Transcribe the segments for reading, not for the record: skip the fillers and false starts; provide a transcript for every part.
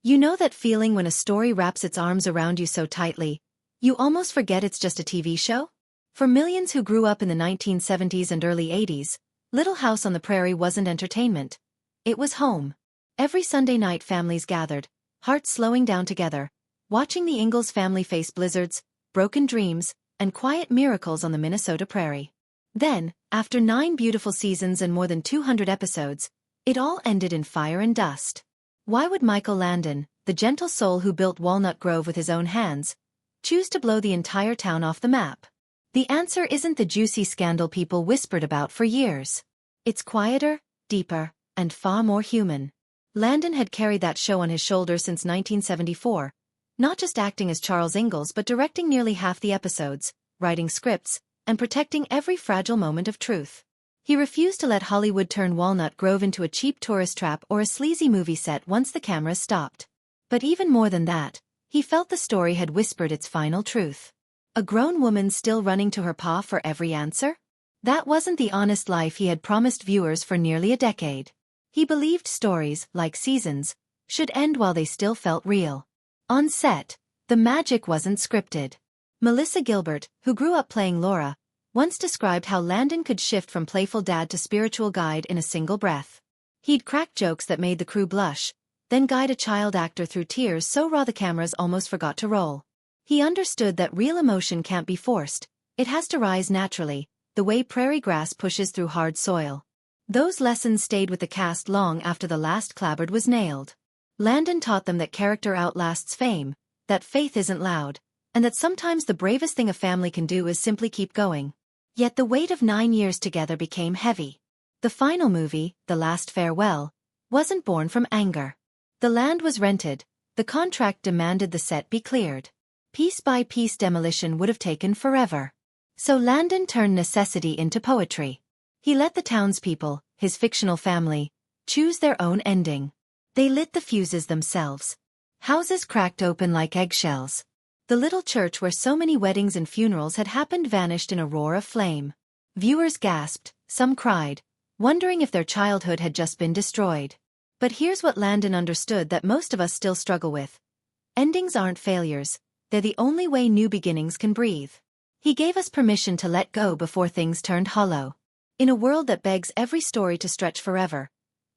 You know that feeling when a story wraps its arms around you so tightly, you almost forget it's just a TV show? For millions who grew up in the 1970s and early 80s, Little House on the Prairie wasn't entertainment. It was home. Every Sunday night families gathered, hearts slowing down together, watching the Ingalls family face blizzards, broken dreams, and quiet miracles on the Minnesota prairie. Then, after 9 beautiful seasons and more than 200 episodes, it all ended in fire and dust. Why would Michael Landon, the gentle soul who built Walnut Grove with his own hands, choose to blow the entire town off the map? The answer isn't the juicy scandal people whispered about for years. It's quieter, deeper, and far more human. Landon had carried that show on his shoulders since 1974, not just acting as Charles Ingalls but directing nearly half the episodes, writing scripts, and protecting every fragile moment of truth. He refused to let Hollywood turn Walnut Grove into a cheap tourist trap or a sleazy movie set once the cameras stopped. But even more than that, he felt the story had whispered its final truth. A grown woman still running to her pa for every answer? That wasn't the honest life he had promised viewers for nearly a decade. He believed stories, like seasons, should end while they still felt real. On set, the magic wasn't scripted. Melissa Gilbert, who grew up playing Laura, once described how Landon could shift from playful dad to spiritual guide in a single breath. He'd crack jokes that made the crew blush, then guide a child actor through tears so raw the cameras almost forgot to roll. He understood that real emotion can't be forced, it has to rise naturally, the way prairie grass pushes through hard soil. Those lessons stayed with the cast long after the last clapboard was nailed. Landon taught them that character outlasts fame, that faith isn't loud, and that sometimes the bravest thing a family can do is simply keep going. Yet the weight of 9 years together became heavy. The final movie, The Last Farewell, wasn't born from anger. The land was rented, the contract demanded the set be cleared. Piece by piece demolition would have taken forever. So Landon turned necessity into poetry. He let the townspeople, his fictional family, choose their own ending. They lit the fuses themselves. Houses cracked open like eggshells. The little church where so many weddings and funerals had happened vanished in a roar of flame. Viewers gasped, some cried, wondering if their childhood had just been destroyed. But here's what Landon understood that most of us still struggle with. Endings aren't failures, they're the only way new beginnings can breathe. He gave us permission to let go before things turned hollow. In a world that begs every story to stretch forever,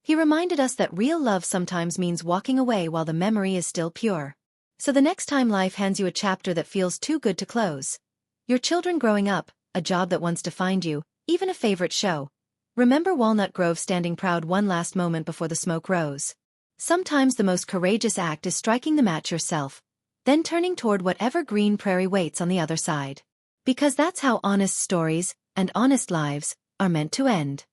he reminded us that real love sometimes means walking away while the memory is still pure. So the next time life hands you a chapter that feels too good to close, your children growing up, a job that once defined you, even a favorite show, remember Walnut Grove standing proud one last moment before the smoke rose. Sometimes the most courageous act is striking the match yourself, then turning toward whatever green prairie waits on the other side. Because that's how honest stories, and honest lives, are meant to end.